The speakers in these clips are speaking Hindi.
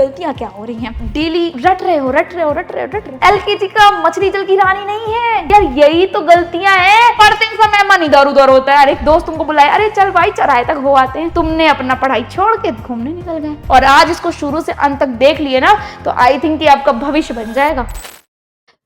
गलतियां क्या हो रही हैं। डेली रट रहे हो। एलकेजी का मछली जल की रानी नहीं है यार, यही तो गलतियां हैं। पढ़ते समय मन इधर उधर होता है। अरे दोस्त तुमको बुलाए, अरे चल भाई चौराहे तक हो आते हैं। तुमने अपना पढ़ाई छोड़ के घूमने निकल गए और आज इसको शुरू से अंत तक देख लिए ना, तो आई थिंक कि आपका भविष्य बन जाएगा।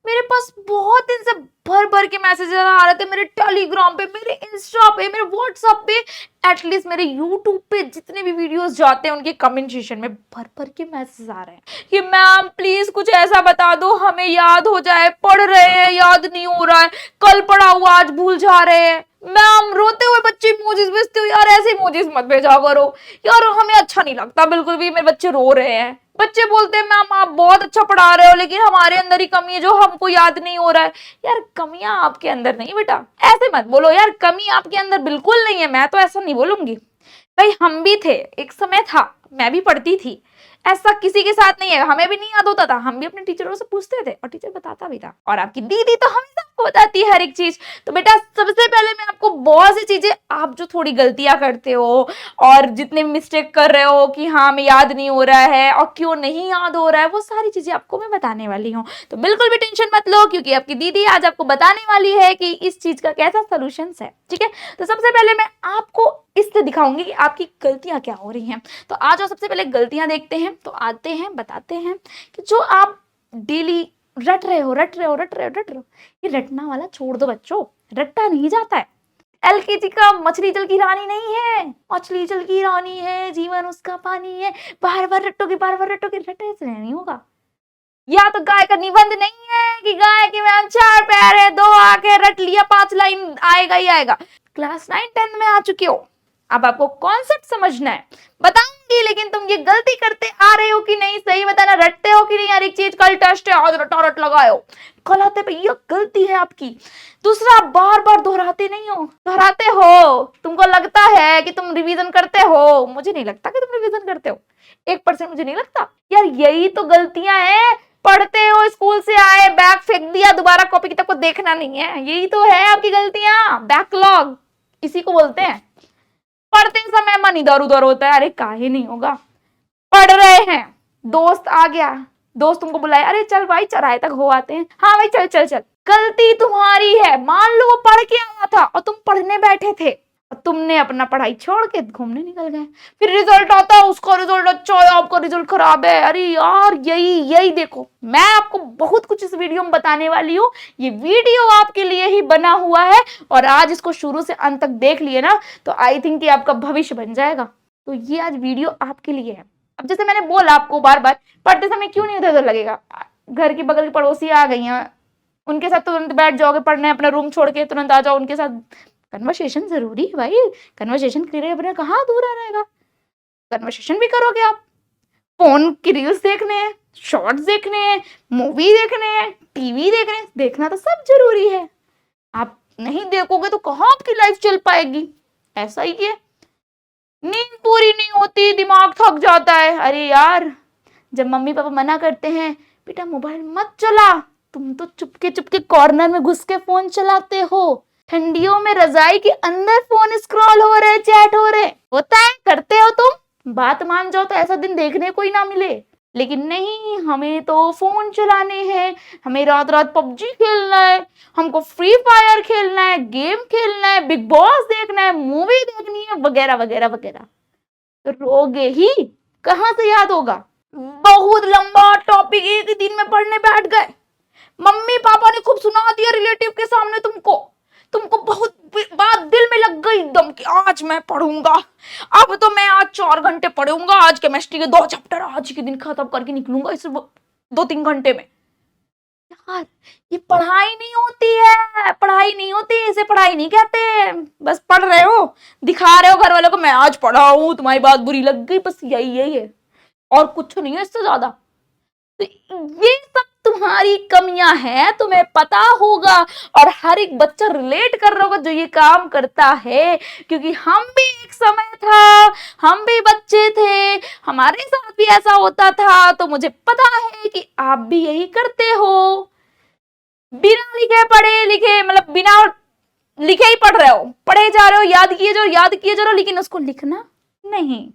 मेरे पास बहुत दिन से भर भर के मैसेजेस आ रहे थे, मेरे टेलीग्राम पे, मेरे इंस्टा पे, मेरे व्हाट्सएप पे, एटलीस्ट मेरे यूट्यूब पे जितने भी वीडियोस जाते हैं उनके कमेंट सेक्शन में भर भर के मैसेज आ रहे हैं कि मैम प्लीज कुछ ऐसा बता दो हमें याद हो जाए, पढ़ रहे हैं याद नहीं हो रहा है, कल पढ़ा हुआ आज भूल जा रहे हैं। मैम रोते हुए बच्चे इमोजीज भेजते हो यार, ऐसे इमोजीज मत भेजा करो यार, हमें अच्छा नहीं लगता बिल्कुल भी, मेरे बच्चे रो रहे हैं। बच्चे बोलते हैं मैम आप बहुत अच्छा पढ़ा रहे हो लेकिन हमारे अंदर ही कमी है जो हमको याद नहीं हो रहा है। यार कमियां आपके अंदर नहीं बेटा, ऐसे मत बोलो यार, कमी आपके अंदर बिल्कुल नहीं है, मैं तो ऐसा नहीं बोलूंगी भाई। हम भी थे, एक समय था, मैं भी पढ़ती थी, ऐसा किसी के साथ नहीं है, हमें भी नहीं याद होता था, हम भी अपने टीचरों से पूछते थे और टीचर बताता भी था। और आपकी दीदी तो हमेशा आपको बताती है हर एक चीज। तो बेटा सबसे पहले मैं आपको बहुत सी चीजें, आप जो थोड़ी गलतियां करते हो और जितने मिस्टेक कर रहे हो कि हाँ हमें याद नहीं हो रहा है और क्यों नहीं याद हो रहा है, वो सारी चीजें आपको मैं बताने वाली हूँ। तो बिल्कुल भी टेंशन मत लो क्योंकि आपकी दीदी आज आपको बताने वाली है कि इस चीज का कैसा सोल्यूशन है। ठीक है, तो सबसे पहले मैं आपको इससे दिखाऊंगी कि आपकी गलतियां क्या हो रही हैं। तो आज और सबसे पहले गलतियां देखते हैं। तो आते हैं बताते हैं कि जो आप डेली रट रहे हो, ये रटना वाला छोड़ दो बच्चों, रट्टा नहीं जाता है। एलकेजी का मछली जल की रानी नहीं है, मछली जल की रानी है, जीवन उसका पानी है, बार बार रटोगे रटे से नहीं होगा। या तो गाय का निबंध नहीं है कि गाय के मैम 4 पैर है 2 आके रट लिया 5 लाइन आएगा ही आएगा। क्लास 9 10 में आ चुके हो, अब आपको कॉन्सेप्ट समझना है, बताऊंगी लेकिन तुम ये गलती करते आ रहे हो कि नहीं, सही बताना, रटते हो कि नहीं। यार एक चीज कल टेस्ट है आज रट लगाओ, कल आते भैया गलती है आपकी। दूसरा बार बार दोहराते नहीं हो, दोहराते हो, तुमको लगता है कि तुम रिवीजन करते हो, मुझे नहीं लगता कि तुम रिवीजन करते हो, 1% मुझे नहीं लगता। यार यही तो गलतियां हैं, पढ़ते हो स्कूल से आए बैग फेंक दिया, दोबारा कॉपी किताब को देखना नहीं है, यही तो है आपकी गलतियां, बैकलॉग इसी को बोलते हैं। पढ़ते समय मन इधर उधर होता है, अरे काहे नहीं होगा, पढ़ रहे हैं, दोस्त आ गया, दोस्त तुमको बुलाए, अरे चल भाई चौराहे तक हो आते हैं, हाँ भाई चल चल चल। गलती तुम्हारी है, मान लो वो पढ़ के आया था और तुम पढ़ने बैठे थे और तुमने अपना पढ़ाई छोड़ के घूमने निकल गए, फिर रिजल्ट आता है उसका रिजल्ट अच्छा है आपका रिजल्ट खराब है। अरे यार यही देखो, मैं आपको बहुत कुछ इस वीडियो में बताने वाली हूँ, ये वीडियो आपके लिए ही बना हुआ है और आज इसको शुरू से अंत तक देख लिए ना, तो आई थिंक कि आपका भविष्य बन जाएगा। तो ये आज वीडियो आपके लिए है। अब जैसे मैंने बोला आपको बार बार, पढ़ते समय क्यों नहीं उधर लगेगा, घर की बगल की पड़ोसी आ गई हैं, उनके साथ तुरंत बैठ जाओगे पढ़ने, अपना रूम छोड़ के तुरंत आ जाओ उनके साथ। कन्वर्सेशन जरूरी है भाई, कन्वर्सेशन क्लियर बिना कहाँ अधूरा रहेगा, कन्वर्सेशन भी करोगे आप। फोन की रील्स देखने हैं, शॉर्ट्स देखने हैं, मूवी देखने हैं, टीवी देखने हैं, देखना तो सब जरूरी है। आप नहीं देखोगे तो कहाँ आपकी लाइफ चल पाएगी, ऐसा ही है। नींद पूरी नहीं होती, दिमाग थक जाता है, अरे यार जब मम्मी पापा मना करते हैं बेटा मोबाइल मत चला, तुम तो चुपके कॉर्नर में घुस के फोन चलाते हो, ठंडियों में रजाई के अंदर फोन स्क्रॉल हो रहे, चैट हो रहे, होता है, करते हो तुम, बात मान जाओ तो ऐसा दिन देखने को ही ना मिले। लेकिन नहीं, हमें तो फोन चलाने हैं, हमें रात रात पबजी खेलना है, हमको फ्री फायर खेलना है, गेम खेलना है, बिग बॉस देखना है, मूवी देखनी है, वगैरह वगैरह वगैरह। तो रोगे ही, कहाँ से याद होगा। बहुत लंबा टॉपिक एक ही दिन में पढ़ने बैठ गए, मम्मी पापा ने खूब सुना दिया रिलेटिव के सामने, तुमको बहुत बात दिल में लग गई एकदम कि आज मैं पढ़ूंगा, अब तो मैं आज 4 घंटे पढ़ूंगा, आज केमिस्ट्री के 2 चैप्टर आज के दिन खत्म करके निकलूंगा इस 2-3 घंटे में। यार ये पढ़ाई नहीं होती है, पढ़ाई नहीं होती, इसे पढ़ाई नहीं कहते, बस पढ़ रहे हो, दिखा रहे हो घर वालों को मैं आज पढ़ा हूं, तुम्हारी बात बुरी लग गई, बस यही है और कुछ नहीं है इससे ज्यादा। तो ये सब तुम्हारी कमियां हैं, तुम्हें पता होगा और हर एक बच्चा रिलेट कर रहा होगा जो ये काम करता है, क्योंकि हम भी एक समय था, हम भी बच्चे थे, हमारे साथ भी ऐसा होता था, तो मुझे पता है कि आप भी यही करते हो। बिना लिखे पढ़े लिखे, मतलब बिना लिखे ही पढ़ रहे हो, पढ़े जा रहे हो, याद किए जा रहे हो, लेकिन उसको लिखना नहीं।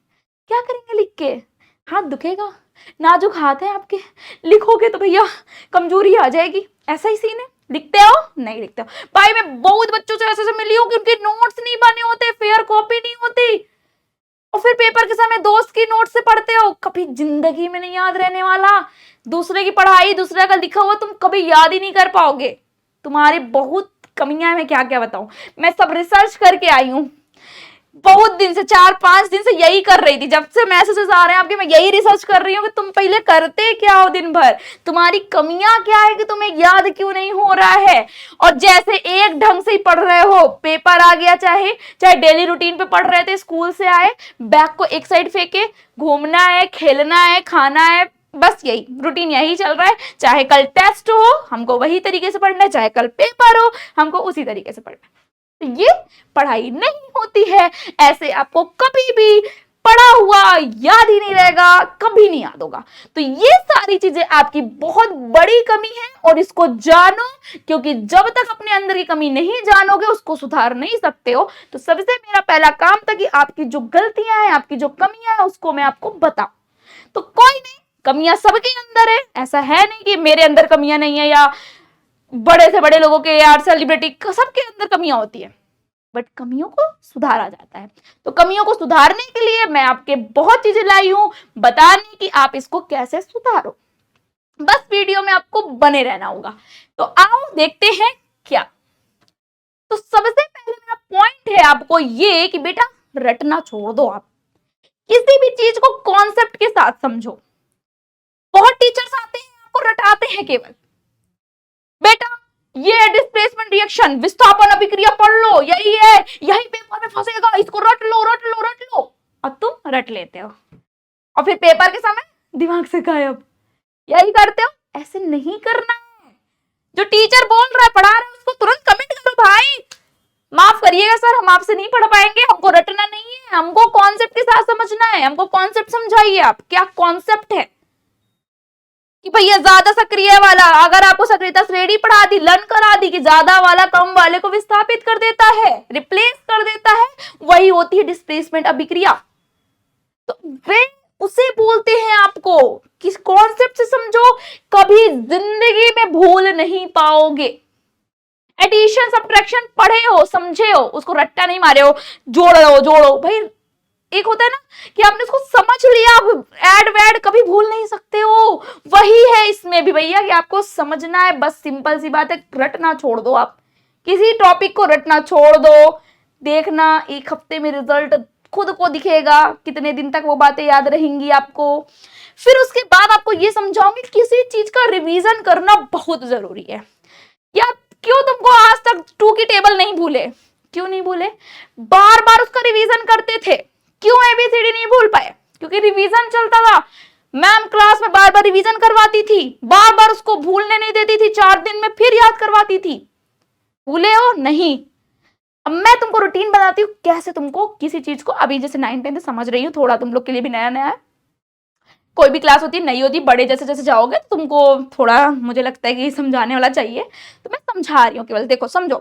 क्या करेंगे लिख के, हाथ दुखेगा, नाजुक हाथ है आपके, लिखोगे तो भैया कमजोरी आ जाएगी। ऐसा ही सीन है। लिखते हो? नहीं लिखते हो भाई। मैं बहुत बच्चों से ऐसे मिली हूँ कि उनके नोट्स नहीं बने होते, फेयर कॉपी नहीं होती, और फिर पेपर के समय दोस्त की नोट से पढ़ते हो। कभी जिंदगी में नहीं याद रहने वाला। दूसरे की पढ़ाई, दूसरे का लिखा हुआ तुम कभी याद ही नहीं कर पाओगे। तुम्हारी बहुत कमियां हैं, मैं क्या क्या बताऊं। मैं सब रिसर्च करके आई हूँ बहुत दिन से, 4-5 दिन से यही कर रही थी। जब से मैसेजेस आ रहे हैं आपके, मैं यही रिसर्च कर रही हूँ कि तुम पहले करते क्या हो दिन भर, तुम्हारी कमियां क्या है कि तुम्हें याद क्यों नहीं हो रहा है। और जैसे एक ढंग से ही पढ़ रहे हो, पेपर आ गया, चाहे चाहे डेली रूटीन पे पढ़ रहे थे, स्कूल से आए, बैग को एक साइड फेंके, घूमना है, खेलना है, खाना है, बस यही रूटीन यही चल रहा है। चाहे कल टेस्ट हो, हमको वही तरीके से पढ़ना है, चाहे कल पेपर हो, हमको उसी तरीके से पढ़ना है। तो ये पढ़ाई नहीं होती है। ऐसे आपको कभी भी पढ़ा हुआ याद ही नहीं रहेगा, कभी नहीं याद होगा। तो ये सारी चीजें आपकी बहुत बड़ी कमी है, और इसको जानो, क्योंकि जब तक अपने अंदर की कमी नहीं जानोगे, उसको सुधार नहीं सकते हो। तो सबसे मेरा पहला काम था कि आपकी जो गलतियां हैं, आपकी जो कमियां हैं, उसको मैं आपको बताऊं। तो कोई नहीं, कमियां सबके अंदर है। ऐसा है नहीं कि मेरे अंदर कमियां नहीं है, या बड़े से बड़े लोगों के, यार सेलिब्रिटी, सबके अंदर कमियां होती है, बट कमियों को सुधारा जाता है। तो कमियों को सुधारने के लिए मैं आपके बहुत चीजें लाई हूं, बताने कि आप इसको कैसे सुधारो। बस वीडियो में आपको बने रहना होगा। तो आओ देखते हैं क्या। तो सबसे पहले मेरा पॉइंट है आपको ये कि बेटा रटना छोड़ दो। आप किसी भी चीज को कॉन्सेप्ट के साथ समझो। बहुत टीचर्स आते हैं, आपको रटाते हैं केवल, बेटा ये डिस्प्लेसमेंट रिएक्शन, विस्थापन अभिक्रिया पढ़ लो, यही है, यही पेपर में फंसेगा, इसको रट लो रट लो रट लो। और तुम रट लेते हो, और फिर पेपर के समय दिमाग से गायब। यही करते हो। ऐसे नहीं करना है। जो टीचर बोल रहा है, पढ़ा रहा है, उसको तुरंत कमेंट करो, भाई माफ करिएगा सर, हम आपसे नहीं पढ़ पाएंगे, हमको रटना नहीं है, हमको कॉन्सेप्ट के साथ समझना है, हमको कॉन्सेप्ट समझाइए। आप क्या कॉन्सेप्ट है कि भैया ज्यादा सक्रिय वाला, अगर आपको सक्रियता श्रेणी पढ़ा दी, लर्न करा दी कि ज्यादा वाला कम वाले को विस्थापित कर देता है, रिप्लेस कर देता है, वही होती है डिस्प्लेसमेंट अभिक्रिया। तो वे उसे बोलते हैं आपको, किस कॉन्सेप्ट से समझो, कभी जिंदगी में भूल नहीं पाओगे। एडिशन सब्ट्रैक्शन पढ़े हो, समझे हो, उसको रट्टा नहीं मारे हो, जोड़ो जोड़ो भाई। एक होता है ना कि आपने उसको समझ लिया, आप ऐड वैड कभी भूल नहीं सकते हो। वही है इसमें भी भैया, कि आपको समझना है, बस सिंपल सी बात है, रटना छोड़ दो। आप किसी टॉपिक को रटना छोड़ दो, देखना एक हफ्ते में रिजल्ट खुद को दिखेगा, कितने दिन तक वो बातें याद रहेंगी आपको। फिर उसके बाद आपको ये समझाऊंगी, किसी चीज का रिवीजन करना बहुत जरूरी है। या क्यों तुमको आज तक 2 की टेबल नहीं भूले, क्यों नहीं भूले? बार बार उसका रिवीजन करते थे। क्यों ABCD नहीं भूल पाए? क्योंकि रिवीजन चलता था। मैम क्लास में बार बार रिवीजन करवाती थी, बार बार उसको भूलने नहीं देती थी, 4 दिन में फिर याद करवाती थी। भूले हो? नहीं। अब मैं तुमको रूटीन बताती हूँ, कैसे तुमको किसी चीज को, अभी जैसे 9th-10th समझ रही हूँ, थोड़ा तुम लोग के लिए भी नया नया है। कोई भी क्लास होती है नई होती, बड़े जैसे जैसे जाओगे तो तुमको थोड़ा, मुझे लगता है कि समझाने वाला चाहिए, तो मैं समझा रही हूँ केवल। देखो समझो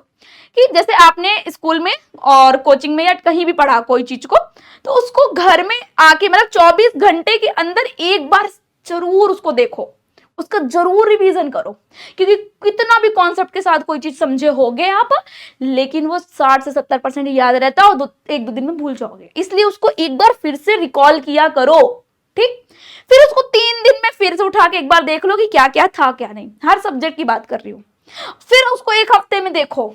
कि जैसे आपने स्कूल में और कोचिंग में या कहीं भी पढ़ा कोई चीज को, तो उसको घर में आके, मतलब 24 घंटे के अंदर एक बार जरूर उसको देखो, उसका जरूर रिवीजन करो। क्योंकि कितना भी कॉन्सेप्ट के साथ कोई चीज समझे होगे आप, लेकिन वो 60 से 70% याद रहता है, और 1-2 दिन में भूल जाओगे। इसलिए उसको एक बार फिर से रिकॉल किया करो, ठीक। फिर उसको 3 दिन में फिर से उठा के एक बार देख लो कि क्या क्या था क्या नहीं, हर सब्जेक्ट की बात कर रही हूँ। फिर उसको 1 हफ्ते में देखो,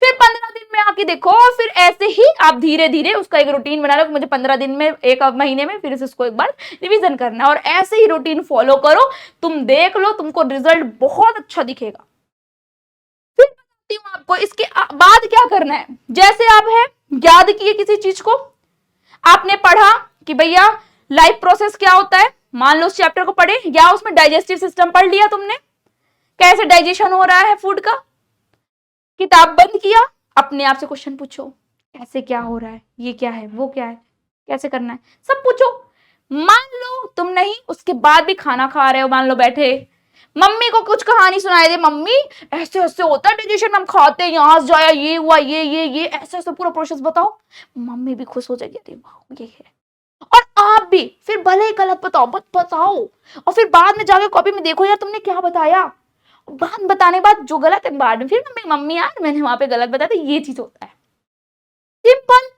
फिर 15 दिन में आके देखो, फिर ऐसे ही आप धीरे धीरे उसका एक रूटीन बना लो कि मुझे 15 दिन में, 1 महीने में फिर से उसको एक बार रिवीजन करना है, और ऐसे ही रूटीन फॉलो करो। तुम देख लो, तुमको रिजल्ट बहुत अच्छा दिखेगा। फिर बताती हूँ आपको इसके बाद क्या करना है। जैसे आप है याद किए किसी चीज को, आपने पढ़ा कि भैया लाइफ प्रोसेस क्या होता है, मान लो उस चैप्टर को पढ़े, या उसमें डाइजेस्टिव सिस्टम पढ़ लिया तुमने, कैसे डाइजेशन हो रहा है फूड का, किताब बंद किया, अपने आप से क्वेश्चन पूछो, कैसे क्या हो रहा है, ये क्या है, वो क्या है, कैसे करना है, सब पूछो। मान लो तुम नहीं, उसके बाद भी खाना खा रहे हो, मान लो बैठे, मम्मी को कुछ कहानी सुनाई दे, मम्मी ऐसे ऐसे होता है डाइजेशन, हम खाते हैं, यहाँ से जाया, ये हुआ, ये ऐसे ऐसे पूरा प्रोसेस बताओ, मम्मी भी खुश हो जाएगी, अरे वाह ये है। और आप भी फिर भले ही गलत बताओ, मत बताओ, और फिर बाद में जाके कॉपी में देखो यार तुमने क्या बताया। बाद बताने के बाद जो गलत है बाद में फिर मम्मी यार मैंने वहां पे गलत बताया था, ये चीज होता है। सिंपल।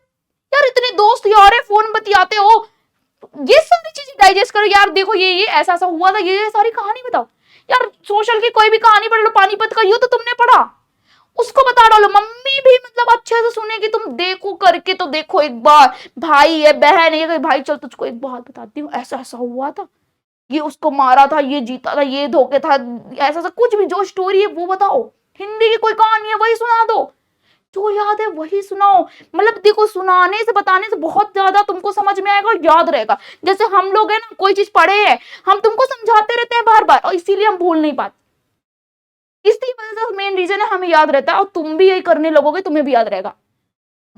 यार इतने दोस्त यार है, फोन बतियाते हो, ये सारी चीजें डाइजेस्ट करो यार, देखो ये ऐसा ऐसा हुआ था, ये सारी कहानी बताओ। यार सोशल की कोई भी कहानी पढ़ लो, पानीपत का युद्ध तुमने पढ़ा, उसको बता डालो, मम्मी भी मतलब अच्छे से सुनेगी, तुम देखो करके तो देखो एक बार, भाई है बहन है, भाई चल तुझको एक बात बताती हूँ, ऐसा ऐसा हुआ था, ये उसको मारा था, ये जीता था, ये धोखे था, ऐसा ऐसा कुछ भी जो स्टोरी है वो बताओ। हिंदी की कोई कहानी है वही सुना दो, जो याद है वही सुनाओ। मतलब देखो सुनाने से बताने से बहुत ज्यादा तुमको समझ में आएगा और याद रहेगा। जैसे हम लोग है ना, कोई चीज पढ़े हैं, हम तुमको समझाते रहते हैं बार बार, और इसीलिए हम भूल नहीं पाते। इसी वजह से मेन रीजन है हमें याद रहता है, और तुम भी यही करने लगोगे तुम्हें भी याद रहेगा।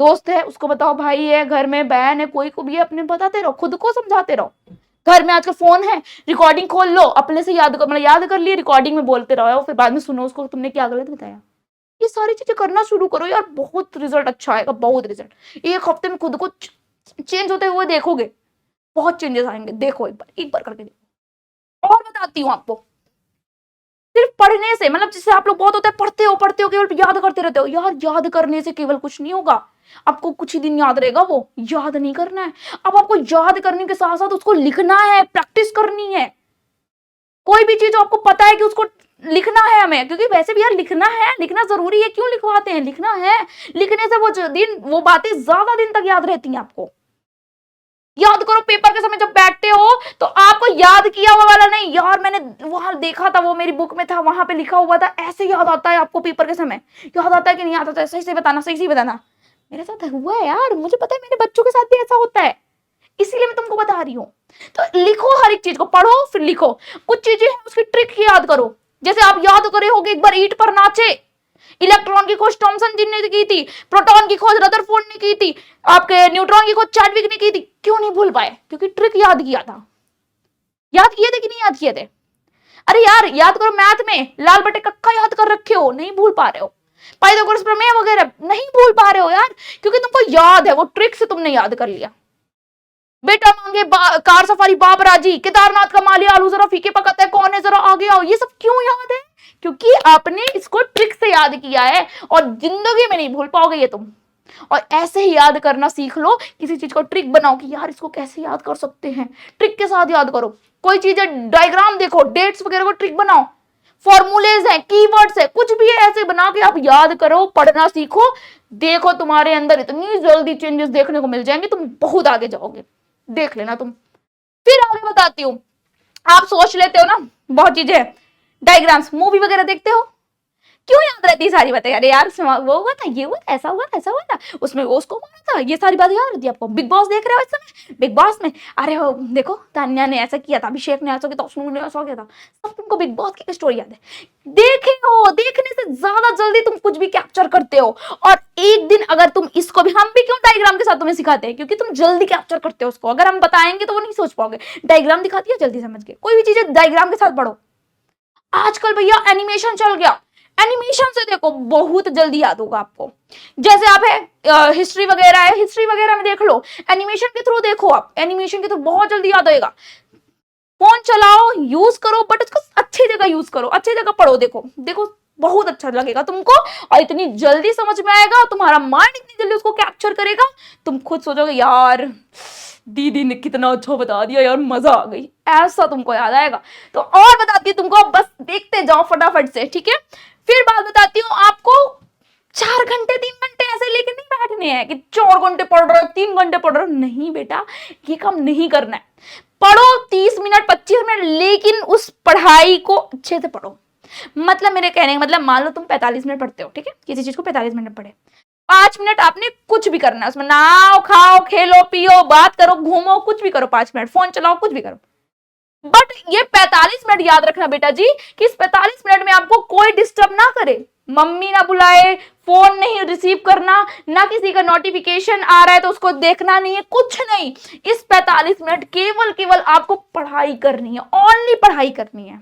दोस्त है उसको बताओ, भाई है घर में, बहन है, कोई को भी है, अपने बताते रहो, खुद को समझाते रहो। घर में आजकल फोन है, रिकॉर्डिंग खोल लो, अपने से याद कर, मतलब याद कर लिए, रिकॉर्डिंग में बोलते रहो, फिर बाद में सुनो उसको तुमने क्या गलत बताया। ये सारी चीजें करना शुरू करो यार, बहुत रिजल्ट अच्छा आएगा, बहुत रिजल्ट। एक हफ्ते में खुद को चेंज होते हुए देखोगे, बहुत चेंजेस आएंगे, देखो एक बार करके देखो। और बताती हूँ आपको, सिर्फ पढ़ने से, मतलब जिससे आप लोग बहुत होता है पढ़ते हो केवल याद करते रहते हो, यार याद करने से केवल कुछ नहीं होगा। आपको कुछ ही दिन याद रहेगा, वो याद नहीं करना है। अब आपको याद करने के साथ साथ उसको लिखना है, प्रैक्टिस करनी है। कोई भी चीज आपको पता है कि उसको लिखना है हमें, क्योंकि वैसे भी यार लिखना है, लिखना जरूरी है, क्यों लिखवाते हैं, लिखना है। लिखने से वो बातें ज्यादा दिन तक याद रहती हैं आपको। याद करो पेपर के समय जब बैठते हो तो आपको याद किया हुआ वाला नहीं, यार मैंने वहां देखा था, वो मेरी बुक में था, वहां पे लिखा हुआ था, ऐसे याद आता है आपको पेपर के समय। याद आता है कि नहीं आता है, सही से बताना, सही से बताना। मेरे साथ हुआ है यार, मुझे पता है, मेरे बच्चों के साथ भी ऐसा होता है, इसीलिए मैं तुमको बता रही हूँ। तो लिखो, हर एक चीज को पढ़ो फिर लिखो। कुछ चीजें हैं उसकी ट्रिक याद करो। जैसे आप याद करे होगे एक बार ईंट पर नाचे, इलेक्ट्रॉन की खोज थॉमसन जी ने की थी, प्रोटॉन की खोज रदरफोर्ड ने की थी, आपके न्यूट्रॉन की खोज चैडविक ने की थी। क्यों नहीं भूल पाए? क्योंकि ट्रिक याद किया था। याद किए थे कि नहीं याद किए थे? अरे यार याद करो, मैथ में लाल बटे कक्का याद कर रखे हो, नहीं भूल पा रहे हो। पाइथागोरस प्रमेय वगैरह नहीं भूल पा रहे हो यार, क्योंकि तुमको याद है, वो ट्रिक से तुमने याद कर लिया। बेटा मांगे कार सफारी बाप राजी, केदारनाथ का मालिया आलू जरा फीके पकाता है, कौन है जरा आगे आओ, ये सब क्यों याद है? क्योंकि आपने इसको ट्रिक से याद किया है, और जिंदगी में नहीं भूल पाओगे ये तुम। और ऐसे ही याद करना सीख लो, किसी चीज को ट्रिक बनाओ कि यार इसको कैसे याद कर सकते हैं, ट्रिक के साथ याद करो। कोई चीज है, डायग्राम देखो, डेट्स वगैरह को ट्रिक बनाओ, फॉर्मूलेज है, कीवर्ड्स है, कुछ भी है, ऐसे बना के आप याद करो, पढ़ना सीखो। देखो तुम्हारे अंदर इतनी जल्दी चेंजेस देखने को मिल जाएंगे, तुम बहुत आगे जाओगे, देख लेना तुम। फिर आगे बताती हूँ। आप सोच लेते हो ना बहुत चीजें, डायग्राम्स, मूवी वगैरह देखते हो, क्यों याद रहती है सारी बातें? अरे यार वो हुआ था, ये हुआ था, ऐसा हुआ था, ऐसा हुआ था, उसमें वो उसको मारा था, ये सारी बातें याद रहती है आपको। बिग बॉस देख रहे हो इस समय, बिग बॉस में अरे वो देखो तान्या ने ऐसा किया था, अभिषेक ने ऐसा किया था, उसने ऐसा किया था, सब तुमको बिग बॉस की स्टोरी याद है। देखे हो, देखने से ज्यादा जल्दी तुम कुछ भी कैप्चर करते हो। और एक दिन अगर तुम इसको भी, हम भी क्यों डायग्राम के साथ तुम्हें सिखाते हैं, क्योंकि तुम जल्दी कैप्चर करते हो उसको, अगर हम बताएंगे तो वो नहीं सोच पाओगे। डायग्राम दिखाती है जल्दी समझ के, कोई भी चीज डायग्राम के साथ पढ़ो। आजकल भैया एनिमेशन चल गया, एनिमेशन से देखो बहुत जल्दी याद होगा आपको। जैसे आप है हिस्ट्री वगैरह है, हिस्ट्री वगैरह में देख लो, एनिमेशन के थ्रू देखो, आप एनिमेशन के थ्रू बहुत जल्दी याद होएगा। फोन चलाओ, यूज करो, बट उसको अच्छी जगह यूज करो, अच्छी जगह पढ़ो, देखो देखो बहुत अच्छा लगेगा तुमको, और इतनी जल्दी समझ में आएगा, तुम्हारा माइंड इतनी जल्दी उसको कैप्चर करेगा, तुम खुद सोचोगे यार दीदी ने कितना अच्छा बता दिया यार, मजा आ गई, ऐसा तुमको याद आएगा। तो और बताती हूँ तुमको, बस देखते जाओ फटाफट से, ठीक है। फिर बात बताती हूँ आपको, 4 घंटे 3 घंटे ऐसे लेके नहीं बैठने हैं कि 4 घंटे पढ़ रहे हो, 3 घंटे पढ़ रहे हो, नहीं बेटा, ये काम नहीं करना है। पढ़ो 30 मिनट 25 मिनट, लेकिन उस पढ़ाई को अच्छे से पढ़ो। मतलब मेरे कहने का मतलब, मान लो तुम 45 मिनट पढ़ते हो, ठीक है, किसी चीज को 45 मिनट पढ़े, 5 मिनट आपने कुछ भी करना है उसमें, नहाओ खाओ खेलो पियो बात करो घूमो कुछ भी करो, 5 मिनट फोन चलाओ कुछ भी करो, बट ये 45 मिनट याद रखना बेटा जी, कि इस 45 मिनट में आपको कोई डिस्टर्ब ना करे, मम्मी ना बुलाए, फोन नहीं रिसीव करना, ना किसी का नोटिफिकेशन आ रहा है तो उसको देखना नहीं है, कुछ नहीं। इस 45 मिनट केवल केवल आपको पढ़ाई करनी है, ओनली पढ़ाई करनी है,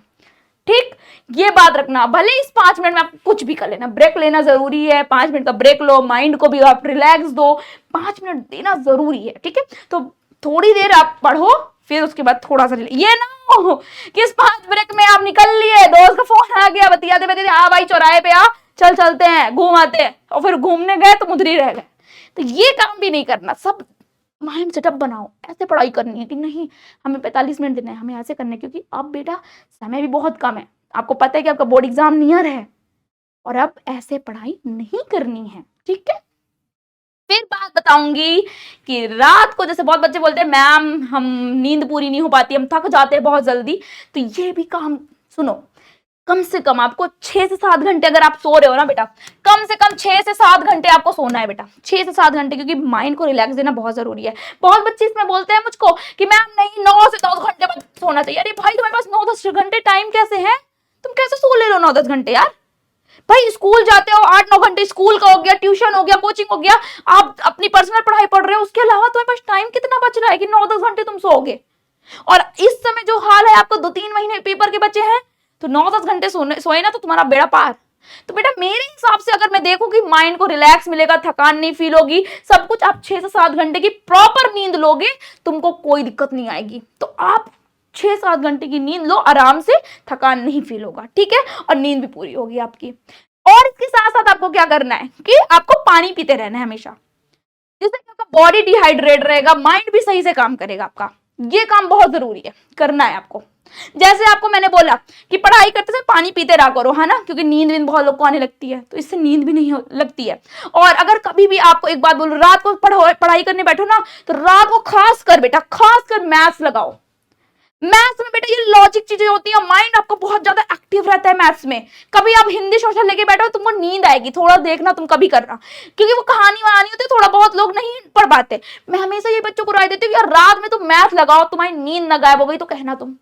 ठीक। ये बात रखना, भले इस 5 मिनट में आप कुछ भी कर लेना, ब्रेक लेना जरूरी है, 5 मिनट का ब्रेक लो, माइंड को भी आप रिलैक्स दो, 5 मिनट देना जरूरी है, ठीक है। तो थोड़ी देर आप पढ़ो, फिर उसके बाद थोड़ा सा ये ना हो कि इस 5 ब्रेक में आप निकल लिए, दोस्त का फोन आ गया, बतियाते बतियाते आ भाई चौराहे पे आ, चल चलते हैं घूम आते हैं, और फिर घूमने गए तो उधर ही रह गए। तो ये काम भी नहीं करना। सब माइंड सेटअप बनाओ, ऐसे पढ़ाई करनी है कि नहीं हमें 45 मिनट देने हैं, हमें ऐसे करना है, क्योंकि अब बेटा समय भी बहुत कम है। आपको पता है कि आपका बोर्ड एग्जाम नियर है और अब ऐसे पढ़ाई नहीं करनी है, ठीक है। फिर बात बताऊंगी कि रात को जैसे बहुत बच्चे बोलते हैं मैम हम नींद पूरी नहीं हो पाती, हम थक जाते हैं बहुत जल्दी, तो ये भी काम सुनो। कम से कम आपको 6 से 7 घंटे अगर आप सो रहे हो ना बेटा, कम से कम 6 से 7 घंटे आपको सोना है बेटा, 6 से 7 घंटे, क्योंकि माइंड को रिलैक्स देना बहुत जरूरी है। बहुत बच्चे इसमें बोलते हैं मुझको कि मैम नहीं 9 से 10 घंटे बाद सोना चाहिए। अरे भाई तुम्हारे पास 9-10 घंटे टाइम कैसे है? तुम कैसे सो ले रहे हो 9-10 घंटे यार? भाई स्कूल जाते हो 8-9 घंटे, स्कूल का हो गया, ट्यूशन हो गया, कोचिंग हो गया, आप अपनी पर्सनल पढ़ाई पढ़ रहे हो, उसके अलावा तुम्हारे पास टाइम कितना बच रहा है कि 9-10 घंटे तुम सोओगे? और इस समय जो हाल है, आपको 2-3 महीने पेपर के बचे हैं, तो 9-10 घंटे सोए ना तो तुम्हारा बेड़ा पार। तो बेटा मेरे हिसाब से अगर मैं देखूं कि माइंड को रिलैक्स मिलेगा, थकान नहीं फील होगी, सब कुछ, आप 6 से 7 घंटे की प्रॉपर नींद लोगे, तुमको कोई दिक्कत नहीं आएगी। तो आप 6-7 घंटे की नींद लो, आराम से, थकान नहीं फील होगा, ठीक है, और नींद भी पूरी होगी आपकी। और इसके साथ साथ आपको क्या करना है कि आपको पानी पीते रहना है हमेशा, जिससे आपका बॉडी डिहाइड्रेट रहेगा, माइंड भी सही से काम करेगा आपका। ये काम बहुत जरूरी है, करना है आपको। जैसे आपको मैंने बोला कि पढ़ाई करते समय पानी पीते रहा करो, है ना, क्योंकि नींद बहुत लोग को आने लगती है, तो इससे नींद भी नहीं लगती है। और अगर कभी भी आपको एक बात बोलूं, रात को पढ़ाई करने बैठो ना, तो रात को खास कर बेटा, खास कर मैथ्स लगाओ। मैथ्स में बेटा ये लॉजिक चीजें होती है, माइंड आपका बहुत ज्यादा एक्टिव रहता है मैथ्स में। कभी आप हिंदी सोशल लेके बैठो, तुमको नींद आएगी, थोड़ा देखना तुम कभी करना, क्योंकि वो कहानी वहानी होती है, थोड़ा बहुत लोग नहीं पढ़ पाते। मैं हमेशा ये बच्चों को राय देती हूँ यार, रात में तुम मैथ लगाओ, तुम्हारी नींद न गायब हो गई तो कहना तुम।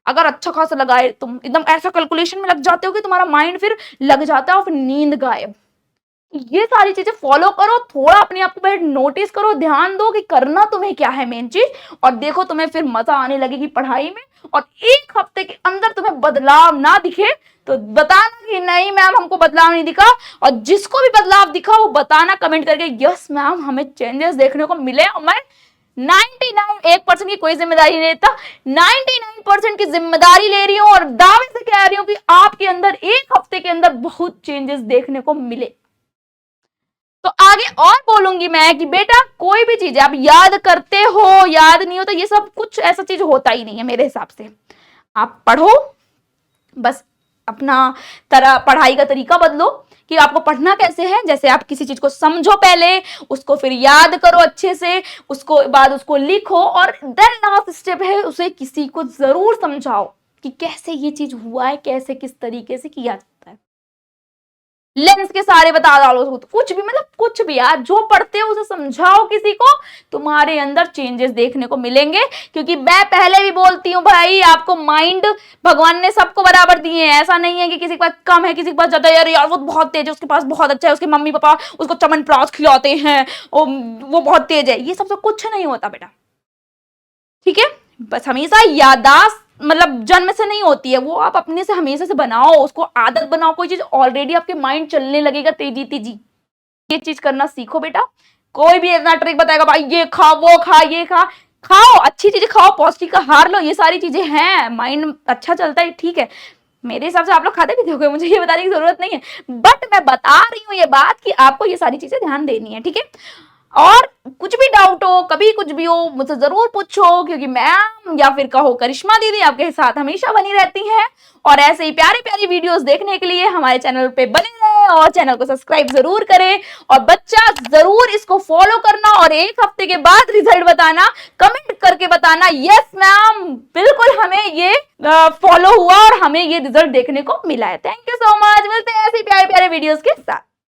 अगर अच्छा खासा लगाए, तुम एकदम ऐसा कैलकुलेशन में लग जाते हो कि तुम्हारा माइंड फिर लग जाता है और फिर नींद गायब। ये सारी चीजें फॉलो करो, थोड़ा अपने आप को नोटिस करो, ध्यान दो कि करना तुम्हें क्या है मेन चीज, और देखो तुम्हें फिर मजा आने लगेगी पढ़ाई में। और 1 हफ्ते के अंदर तुम्हें बदलाव ना दिखे तो बताना कि नहीं मैम हमको बदलाव नहीं दिखा, और जिसको भी बदलाव दिखा वो बताना कमेंट करके, यस मैम हमें चेंजेस देखने को मिले। और मैं 99% की कोई जिम्मेदारी नहीं लेता, 99% की जिम्मेदारी ले रही हूं और दावे से कह रही हूं कि आपके अंदर 1 हफ्ते के अंदर बहुत चेंजेस देखने को मिले। तो आगे और बोलूंगी मैं कि बेटा कोई भी चीज आप याद करते हो, याद नहीं होता, ये सब कुछ ऐसा चीज होता ही नहीं है मेरे हिसाब से। आप पढ़ो, बस अपना पढ़ाई का तरीका बदलो कि आपको पढ़ना कैसे है। जैसे आप किसी चीज को समझो पहले, उसको फिर याद करो अच्छे से, उसको बाद उसको लिखो, और देन लास्ट स्टेप है उसे किसी को जरूर समझाओ कि कैसे ये चीज हुआ है, कैसे किस तरीके से किया जाता है। लेंस के सारे बता डालो उसको, तो कुछ भी, मतलब कुछ भी यार, जो पढ़ते हो उसे समझाओ किसी को, तुम्हारे अंदर चेंजेस देखने को मिलेंगे। क्योंकि मैं पहले भी बोलती हूँ भाई, आपको माइंड भगवान ने सबको बराबर दिए हैं, ऐसा नहीं है कि किसी के पास कम है किसी के पास ज्यादा है। यार वो बहुत तेज है, उसके पास बहुत अच्छा है, उसके मम्मी पापा उसको च्यवनप्राश खिलाते हैं, वो बहुत तेज है, ये सबसे कुछ नहीं होता बेटा, ठीक है। बस हमेशा याददाश्त मतलब जन्म से नहीं होती है, वो आप अपने से हमेशा से बनाओ, उसको आदत बनाओ। कोई चीज ऑलरेडी आपके माइंड चलने लगेगा तेजी तेजी, ये चीज करना सीखो बेटा। कोई भी इतना ट्रिक बताएगा भाई ये खा वो खा ये खा, खाओ अच्छी चीजें खाओ, पौष्टिक आहार लो, ये सारी चीजें हैं, माइंड अच्छा चलता है, ठीक है। मेरे हिसाब से आप लोग खाते भी होंगे, मुझे ये बताने की जरूरत नहीं है, बट मैं बता रही हूँ ये बात कि आपको ये सारी चीजें ध्यान देनी है, ठीक है। और कुछ भी डाउट हो, कभी कुछ भी हो, मुझसे जरूर पूछो, क्योंकि मैम या फिर कहो करिश्मा दीदी आपके साथ हमेशा बनी रहती हैं। और ऐसे ही प्यारी प्यारी वीडियोस देखने के लिए हमारे चैनल पे बने रहें और चैनल को सब्सक्राइब जरूर करें। और बच्चा जरूर इसको फॉलो करना और 1 हफ्ते के बाद रिजल्ट बताना, कमेंट करके बताना यस मैम बिल्कुल हमें ये फॉलो हुआ और हमें ये रिजल्ट देखने को मिला है। थैंक यू सो मच, मिलते हैं ऐसे प्यारे प्यारे वीडियोस के साथ।